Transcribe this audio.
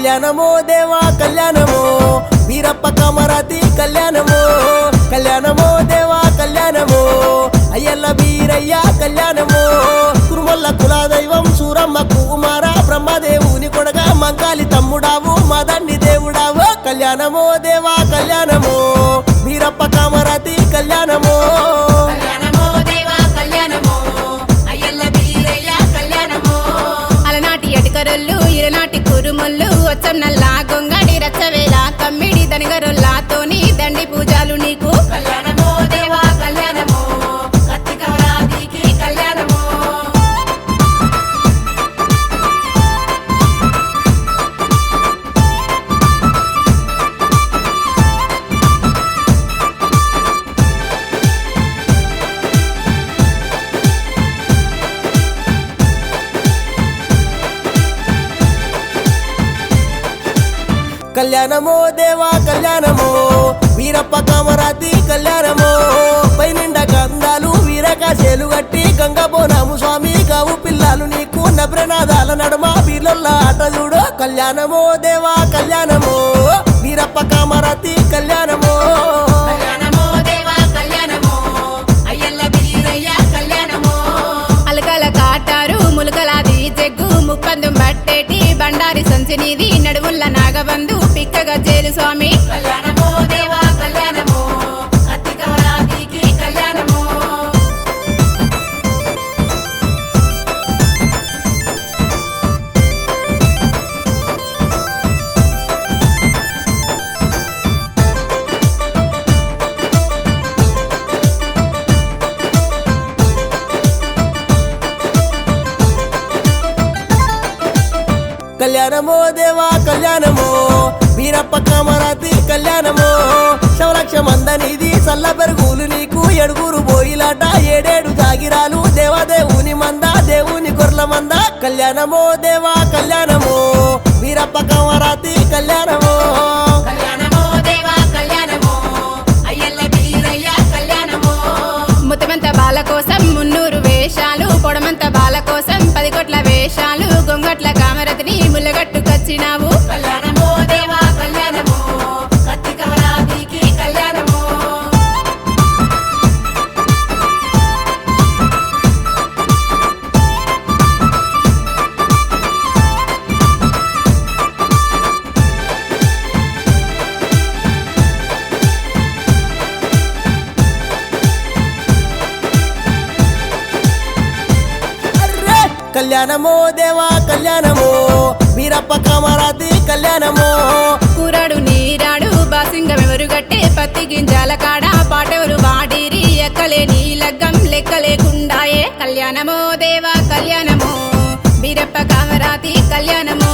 కళ్యాణమో దేవా కళ్యాణమో వీరప్ప కామరాతి కళ్యాణమో కళ్యాణమో దేవా కళ్యాణమో అయ్యల్ల వీరయ్య కళ్యాణమో కురుమల్ల కులదైవం సూరమ్మ కుమార బ్రహ్మదేవుని కొడగా మంకాలి తమ్ముడావు మదన్ని దేవుడావు కళ్యాణమో దేవా కళ్యాణమో వీరప్ప కామరాతి కళ్యాణమో ఇరనాటి కురుముళ్ళు వచ్చన్నల్లా గొంగడి రచ్చవేళ కమ్మిడి దనిగరొల్లాతోని దండి పూజలు నీకు కళ్యాణమో దేవా కళ్యాణమో కత్తికవరాదికి కళ్యాణమో కళ్యాణమో దేవా కళ్యాణమో వీరప్ప కామరాతి కళ్యాణమో పైనిండ గంధాలు వీరకాశేలు గట్టి గంగబోనాము స్వామి గావు పిల్లలు నీకు నబ్రనాదాల నడుమ వీళ్ళ ఆట చూడు కళ్యాణమో దేవా కళ్యాణమో వీరప్ప కామరాతి కళ్యాణమో అలకల కాటారు ములకలాది జగ్గు ముప్పందు బట్టేటి బండారి సంచినిది నడుముల్ల నాగబంధు పిక్కగా చేలు స్వామి కళ్యాణమో దేవా కళ్యాణమో కత్తికవరాదికి కళ్యాణమో కళ్యాణమో దేవా కళ్యాణమో వీరప్ప కామరాతి కళ్యాణమో శవలక్ష మందనిది సల్ల పెరుగులు నీకు ఎడుగురు బోయిలాట ఏడేడు జాగిరాలు దేవదేవుని మంద దేవుని గొర్ల మంద కళ్యాణమో దేవా కళ్యాణమో వీరప్ప కామరాతి కళ్యాణమో ముతమంత బాల కోసం 300 వేషాలు పొడమంత బాల కోసం 10 కోట్ల వేషాలు గొంగట్ల కామరతిని ముల్లగట్టుకొచ్చినావు కళ్యాణమో దేవా కళ్యాణమో కత్తికవరాదికి కళ్యాణమో కళ్యాణమో దేవా కళ్యాణమో వీరప్ప కామరాతి కళ్యాణమో కూరాడు నీరాడు బాసింగమెవరు గట్టే పత్తి గింజాల కాడ పాటెవరు వాడిరి ఎక్కలేని లగ్గం లెక్కలేకుండాయే కళ్యాణమో దేవా కళ్యాణమో వీరప్ప కామరాతి కళ్యాణమో